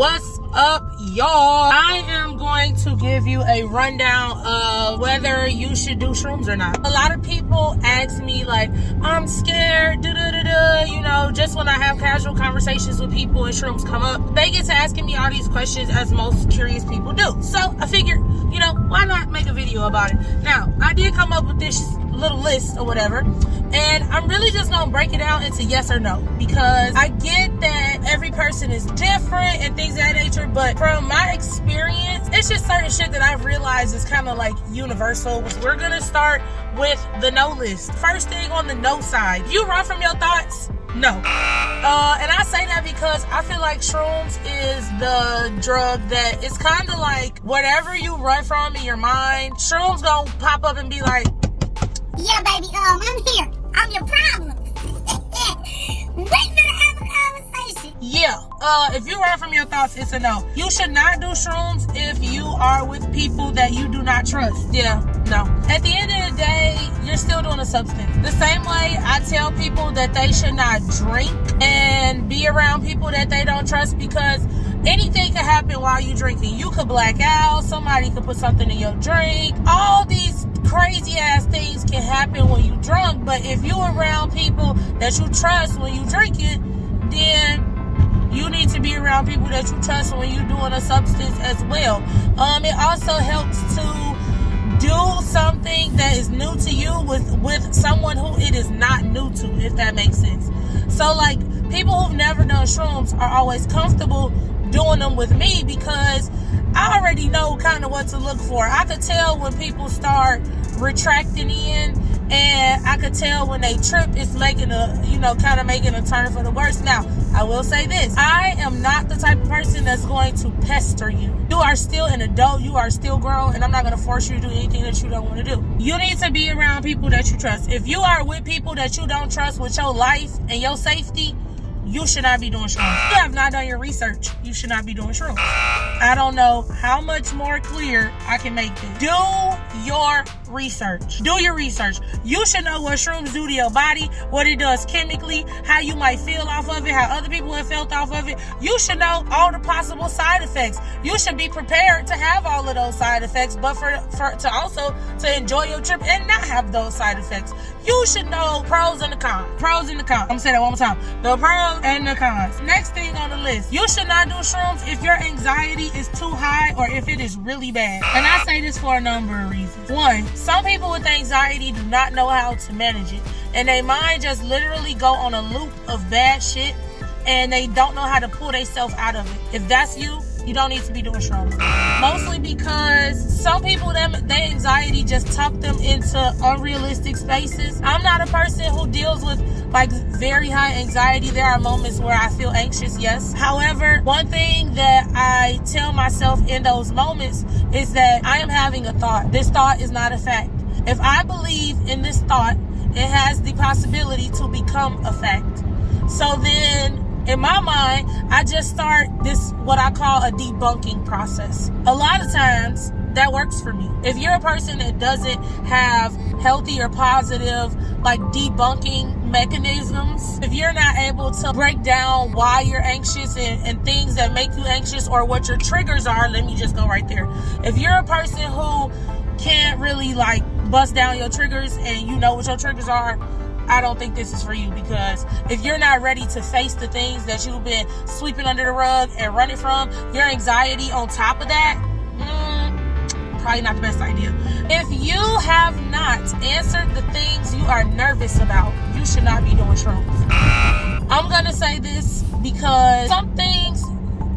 What's up, y'all? I am going to give you a rundown of whether you should do shrooms or not. A lot of people ask me like, I'm scared, you know, just when I have casual conversations with people and shrooms come up, they get to asking me all these questions as most curious people do. So I figured, you know, why not make a video about it? Now, I did come up with this little list or whatever, and I'm really just gonna break it down into yes or no, because I get that every person is different and things of that nature, but from my experience, it's just certain shit that I've realized is kind of like universal. We're gonna start with the no list. First thing on the no side, you run from your thoughts? No. And I say that because I feel like shrooms is the drug that it's kind of like whatever you run from in your mind, shrooms gonna pop up and be like, yeah, baby, I'm here. I'm your problem. Wait for the have a conversation. Yeah, if you run from your thoughts, it's a no. You should not do shrooms if you are with people that you do not trust. Yeah, no. At the end of the day, you're still doing a substance. The same way I tell people that they should not drink and be around people that they don't trust, because anything could happen while you're drinking. You could black out, somebody could put something in your drink. All these crazy ass things can happen when you drunk, but if you around people that you trust when you drinking, then you need to be around people that you trust when you're doing a substance as well. It also helps to do something that is new to you with someone who it is not new to, if that makes sense. So like, people who've never done shrooms are always comfortable doing them with me because I already know kind of what to look for. I could tell when people start retracting in, and I could tell when they trip, it's making a, you know, kind of making a turn for the worse. Now, I will say this. I am not the type of person that's going to pester you. You are still an adult. You are still grown, and I'm not going to force you to do anything that you don't want to do. You need to be around people that you trust. If you are with people that you don't trust with your life and your safety, you should not be doing shrooms. If you have not done your research, you should not be doing shrooms. I don't know how much more clear I can make this. Do your research. Do your research. You should know what shrooms do to your body, what it does chemically, how you might feel off of it, how other people have felt off of it. You should know all the possible side effects. You should be prepared to have all of those side effects, but to also to enjoy your trip and not have those side effects. You should know pros and the cons. Pros and the cons. I'm gonna say that one more time. The pros and the cons. Next thing on the list, you should not do shrooms if your anxiety is too high or if it is really bad. And I say this for a number of reasons. One, some people with anxiety do not know how to manage it, and their mind just literally go on a loop of bad shit, and they don't know how to pull themselves out of it. If that's you, you don't need to be doing shrooms. Mostly because some people, their anxiety just tuck them into unrealistic spaces. I'm not a person who deals with like very high anxiety. There are moments where I feel anxious, yes. However, one thing that I tell myself in those moments is that I am having a thought. This thought is not a fact. If I believe in this thought, it has the possibility to become a fact. So then, in my mind, I just start this, what I call a debunking process. A lot of times, that works for me. If you're a person that doesn't have healthy or positive, like debunking mechanisms, if you're not able to break down why you're anxious and things that make you anxious or what your triggers are, let me just go right there. If you're a person who can't really like bust down your triggers and you know what your triggers are, I don't think this is for you, because if you're not ready to face the things that you've been sweeping under the rug and running from, your anxiety on top of that, probably not the best idea. If you have not answered the things you are nervous about, you should not be doing shrooms. I'm gonna say this because some things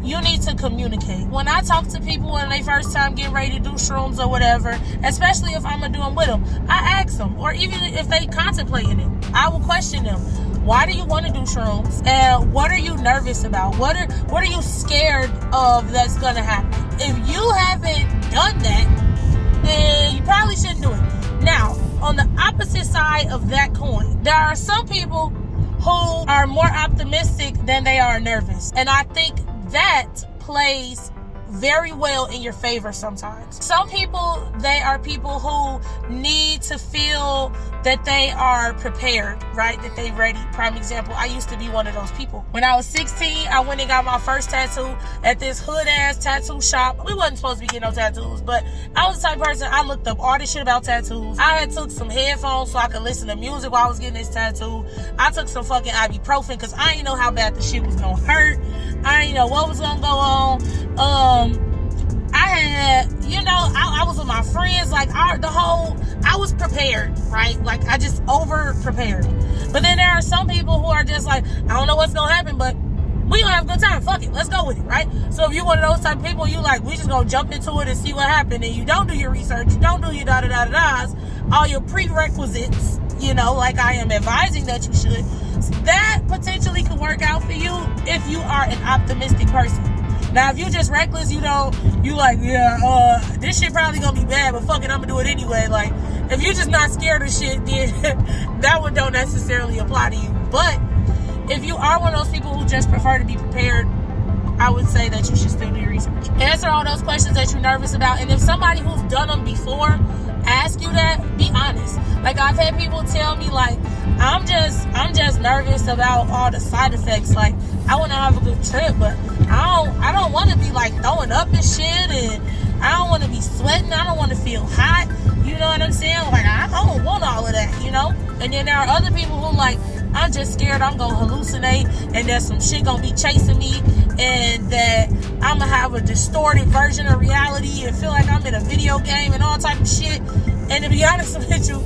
you need to communicate. When I talk to people when they first time getting ready to do shrooms or whatever, especially if I'm gonna do them with them, I ask them, or even if they contemplating it, I will question them. Why do you want to do shrooms? And what are you nervous about? What are you scared of that's gonna happen? If you haven't done that, then you probably shouldn't do it. Now, on the opposite side of that coin, there are some people who are more optimistic than they are nervous. And I think that plays very well in your favor sometimes. Some people, they are people who need to feel that they are prepared, right? That they ready. Prime example, I used to be one of those people. When I was 16, I went and got my first tattoo at this hood-ass tattoo shop. We wasn't supposed to be getting no tattoos, but I was the type of person, I looked up all this shit about tattoos. I had took some headphones so I could listen to music while I was getting this tattoo. I took some fucking ibuprofen because I didn't know how bad the shit was gonna hurt. I didn't know what was gonna go on. I had, I was with my friends, like I was prepared, right? Like I just over prepared. But then there are some people who are just like, I don't know what's gonna happen, but we gonna have a good time. Fuck it, let's go with it, right? So if you're one of those type of people, you like, we just gonna jump into it and see what happened, and you don't do your research, you don't do your da-da-da-da-das, all your prerequisites, like I am advising that you should, that potentially could work out for you if you are an optimistic person. Now, if you just reckless, you like, this shit probably gonna be bad, but fuck it, I'm gonna do it anyway. Like, if you're just not scared of shit, then that one don't necessarily apply to you. But if you are one of those people who just prefer to be prepared, I would say that you should still do your research. Answer all those questions that you're nervous about, and if somebody who's done them before ask you that, be honest. Like, I've had people tell me, like, I'm just nervous about all the side effects. Like, I want to have a good trip, but I don't want to be like throwing up and shit, and I don't want to be sweating. I don't want to feel hot. You know what I'm saying? Like, I don't want all of that, And then there are other people who like, I'm just scared I'm gonna hallucinate, and that some shit gonna be chasing me, and that I'm gonna have a distorted version of reality and feel like I'm in a video game and all type of shit. And to be honest with you,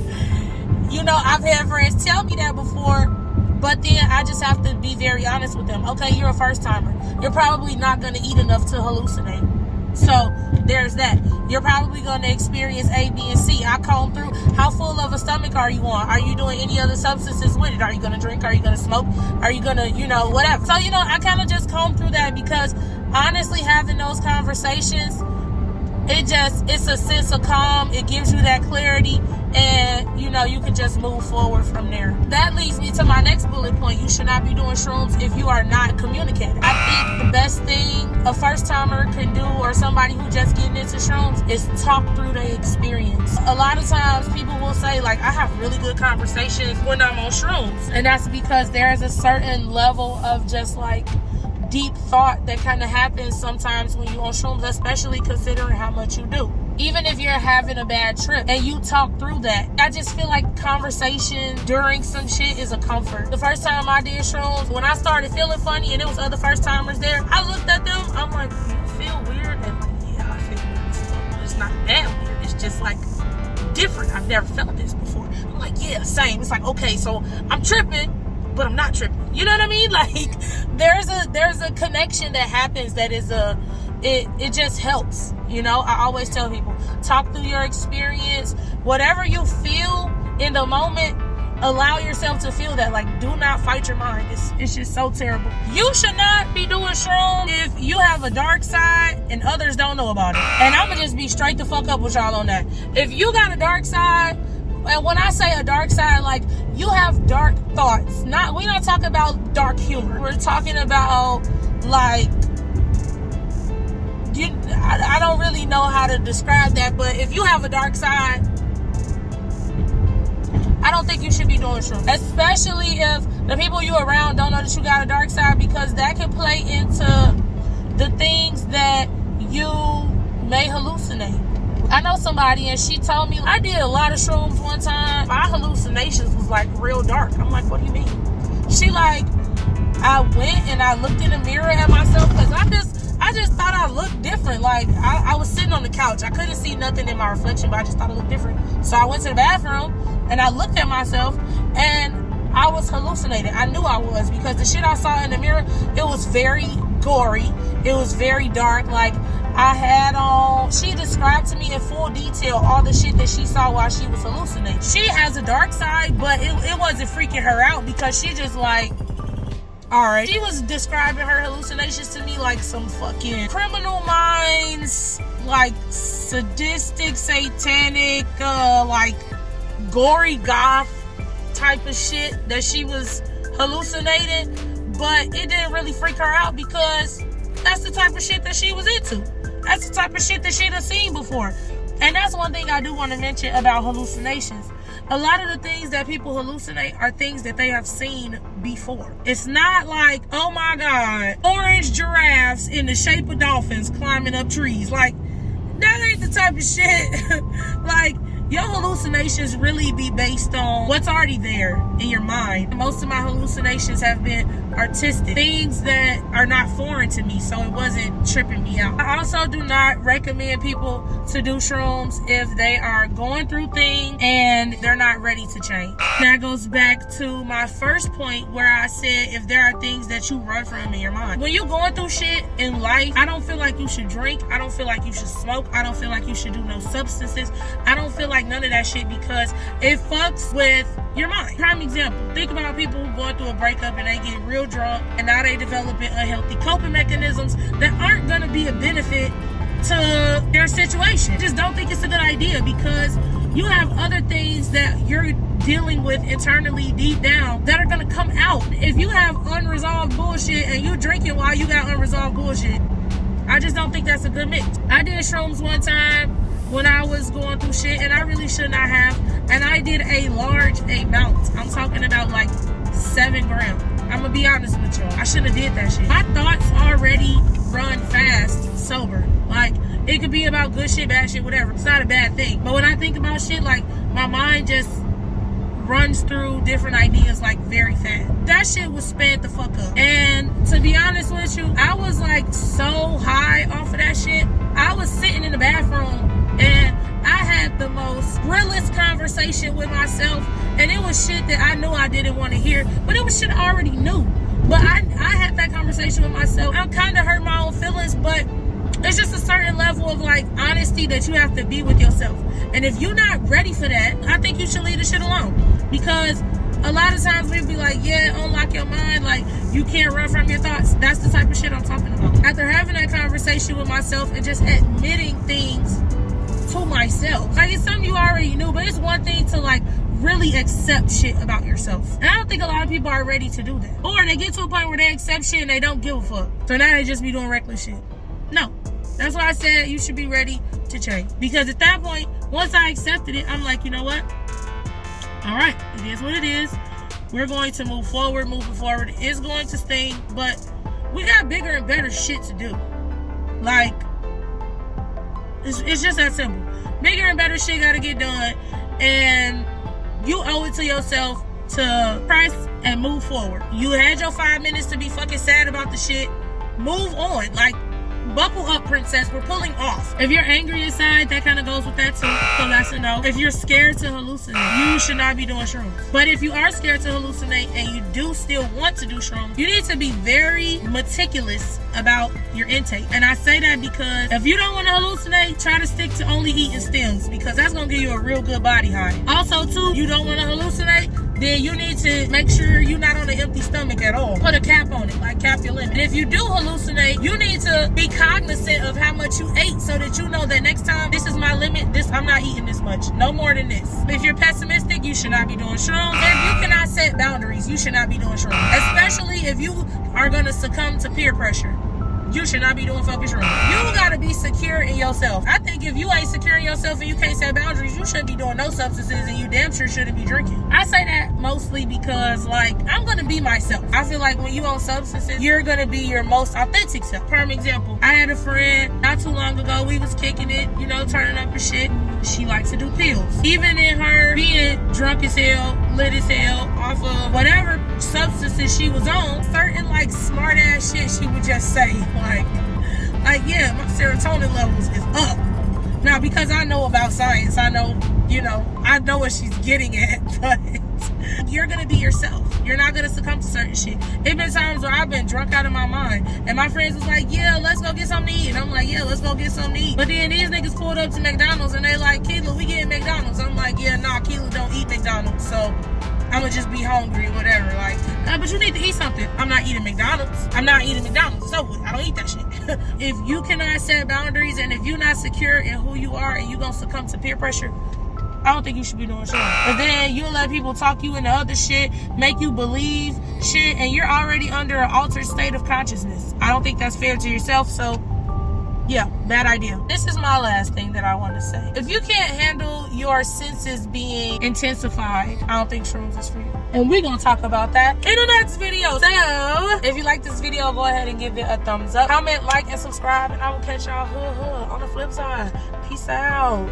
I've had friends tell me that before, but then I just have to be very honest with them. Okay, you're a first timer. You're probably not gonna eat enough to hallucinate. So there's that. You're probably going to experience A, B, and C. I comb through. How full of a stomach are you on? Are you doing any other substances with it? Are you going to drink? Are you going to smoke? Are you going to, whatever. So, I kind of just comb through that because honestly, having those conversations, it's a sense of calm. It gives you that clarity, and you can just move forward from there. That leads me to my next bullet point. You should not be doing shrooms if you are not communicating. I think the best thing a first timer can do, or somebody who just getting into shrooms, is talk through the experience. A lot of times people will say, like, I have really good conversations when I'm on shrooms, and that's because there's a certain level of just like deep thought that kind of happens sometimes when you're on shrooms, especially considering how much you do. Even if you're having a bad trip and you talk through that, I just feel like conversation during some shit is a comfort. The first time I did shrooms, when I started feeling funny and there was other first timers there, I looked at them, I'm like, you feel weird? And like, yeah, I feel weird. It's not that weird. It's just like different. I've never felt this before. I'm like, yeah, same. It's like, okay, so I'm tripping, but I'm not tripping. You know what I mean? Like, there's a connection that happens that is it just helps. I always tell people, talk through your experience. Whatever you feel in the moment, allow yourself to feel that. Like, do not fight your mind. It's just so terrible. You should not be doing shrooms if you have a dark side and others don't know about it. And I'm gonna just be straight the fuck up with y'all on that. If you got a dark side, and when I say a dark side, like, you have dark thoughts. We're not talking about dark humor. We're talking about, like, I don't really know how to describe that, but if you have a dark side, I don't think you should be doing shrooms. Especially if the people you around don't know that you got a dark side, because that can play into the things that you may hallucinate. I know somebody, and she told me, I did a lot of shrooms one time. My hallucinations was like real dark. I'm like, what do you mean? She like, I went and I looked in the mirror at myself, because I just thought I looked different. Like, I was sitting on the couch. I couldn't see nothing in my reflection, but I just thought it looked different. So I went to the bathroom and I looked at myself, and I was hallucinating. I knew I was, because the shit I saw in the mirror, it was very gory. It was very dark. Like, I had on, she described to me in full detail all the shit that she saw while she was hallucinating. She has a dark side, but it wasn't freaking her out, because she just like, alright. She was describing her hallucinations to me like some fucking Criminal Minds, like sadistic, satanic, like gory goth type of shit that she was hallucinating. But it didn't really freak her out, because that's the type of shit that she was into. That's the type of shit that she done seen before. And that's one thing I do want to mention about hallucinations. A lot of the things that people hallucinate are things that they have seen before. It's not like, oh my God, orange giraffes in the shape of dolphins climbing up trees. Like, that ain't the type of shit. Like, your hallucinations really be based on what's already there in your mind. Most of my hallucinations have been artistic, things that are not foreign to me, so it wasn't tripping me out. I also do not recommend people to do shrooms if they are going through things and they're not ready to change. That goes back to my first point where I said if there are things that you run from in your mind. When you're going through shit in life, I don't feel like you should drink. I don't feel like you should smoke. I don't feel like you should do no substances. I don't feel like none of that shit because it fucks with your mind. Prime example, think about people going through a breakup and they get real drunk and now they developing unhealthy coping mechanisms that aren't going to be a benefit to their situation. Just don't think it's a good idea because you have other things that you're dealing with internally deep down that are going to come out. If you have unresolved bullshit and you drinking while you got unresolved bullshit, I just don't think that's a good mix. I did shrooms one time when I was going through shit and I really should not have, and I did a large amount. I'm talking about like 7 grams. I'm gonna be honest with y'all, I shouldn't have did that shit. My thoughts already run fast sober. Like, it could be about good shit, bad shit, whatever. It's not a bad thing, but when I think about shit, like, my mind just runs through different ideas like very fast. That shit was sped the fuck up. And to be honest with you, I was like so high off of that shit. I was sitting in the bathroom and I had the most realest conversation with myself, and it was shit that I knew I didn't want to hear, but it was shit I already knew. But I had that conversation with myself. I kind of hurt my own feelings, but it's just a certain level of like honesty that you have to be with yourself. And if you're not ready for that, I think you should leave the shit alone. Because a lot of times we'll be like, yeah, unlock your mind, like you can't run from your thoughts. That's the type of shit I'm talking about. After having that conversation with myself and just admitting things to myself, like, it's something you already knew, but it's one thing to like really accept shit about yourself. And I don't think a lot of people are ready to do that. Or they get to a point where they accept shit and they don't give a fuck. So now they just be doing reckless shit. No. That's why I said you should be ready to change. Because at that point, once I accepted it, I'm like, you know what? All right, it is what it is. We're going to move forward. Moving forward is going to sting, but we got bigger and better shit to do. Like, it's just that simple. Bigger and better shit got to get done, and you owe it to yourself to press and move forward. You had your 5 minutes to be fucking sad about the shit. Move on. Like, buckle up, princess. We're pulling off. If you're angry inside, that kind of goes with that too. So that's a no. If you're scared to hallucinate, you should not be doing shrooms. But if you are scared to hallucinate and you do still want to do shrooms, you need to be very meticulous about your intake. And I say that because if you don't want to hallucinate, try to stick to only eating stems, because that's going to give you a real good body high. Also too, you don't want to hallucinate, then you need to make sure you're not on an empty stomach at all. Put a cap on it, like cap your limit. And if you do hallucinate, you need to be cognizant of how much you ate so that you know that next time, this is my limit, I'm not eating this much, no more than this. If you're pessimistic, you should not be doing shrooms. If you cannot set boundaries, you should not be doing shrooms. Especially if you are going to succumb to peer pressure. You should not be doing fucking shrooms. You gotta be secure in yourself. I think if you ain't secure in yourself and you can't set boundaries, you shouldn't be doing no substances, and you damn sure shouldn't be drinking. I say that mostly because, like, I'm gonna be myself. I feel like when you on substances, you're gonna be your most authentic self. Prime example, I had a friend not too long ago, we was kicking it, you know, turning up and shit. She likes to do pills. Even in her being drunk as hell, lit as hell, off of whatever substances she was on, certain like smart ass shit she would just say, like yeah, my serotonin levels is up. Now, because I know about science, I know, you know, I know what she's getting at, but you're gonna be yourself. You're not gonna succumb to certain shit. It's been times where I've been drunk out of my mind, and my friends was like, yeah, let's go get something to eat. And I'm like, yeah, let's go get something to eat. But then these niggas pulled up to McDonald's, and they like, Keela, we getting McDonald's. I'm like, yeah, nah, Keela don't eat McDonald's, so I'ma just be hungry or whatever. Like, but you need to eat something. I'm not eating McDonald's. I'm not eating McDonald's. So I don't eat that shit. If you cannot set boundaries, and if you're not secure in who you are, and you're gonna succumb to peer pressure, I don't think you should be doing shit. But then you'll let people talk you into other shit, make you believe shit, and you're already under an altered state of consciousness. I don't think that's fair to yourself, so Yeah, bad idea. This is my last thing that I want to say. If you can't handle your senses being intensified, I don't think shrooms is for you. And we're going to talk about that in the next video. So, if you like this video, go ahead and give it a thumbs up. Comment, like, and subscribe. And I will catch y'all on the flip side. Peace out.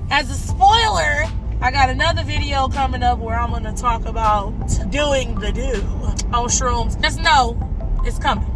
As a spoiler, I got another video coming up where I'm going to talk about doing the do on shrooms. Just know it's coming.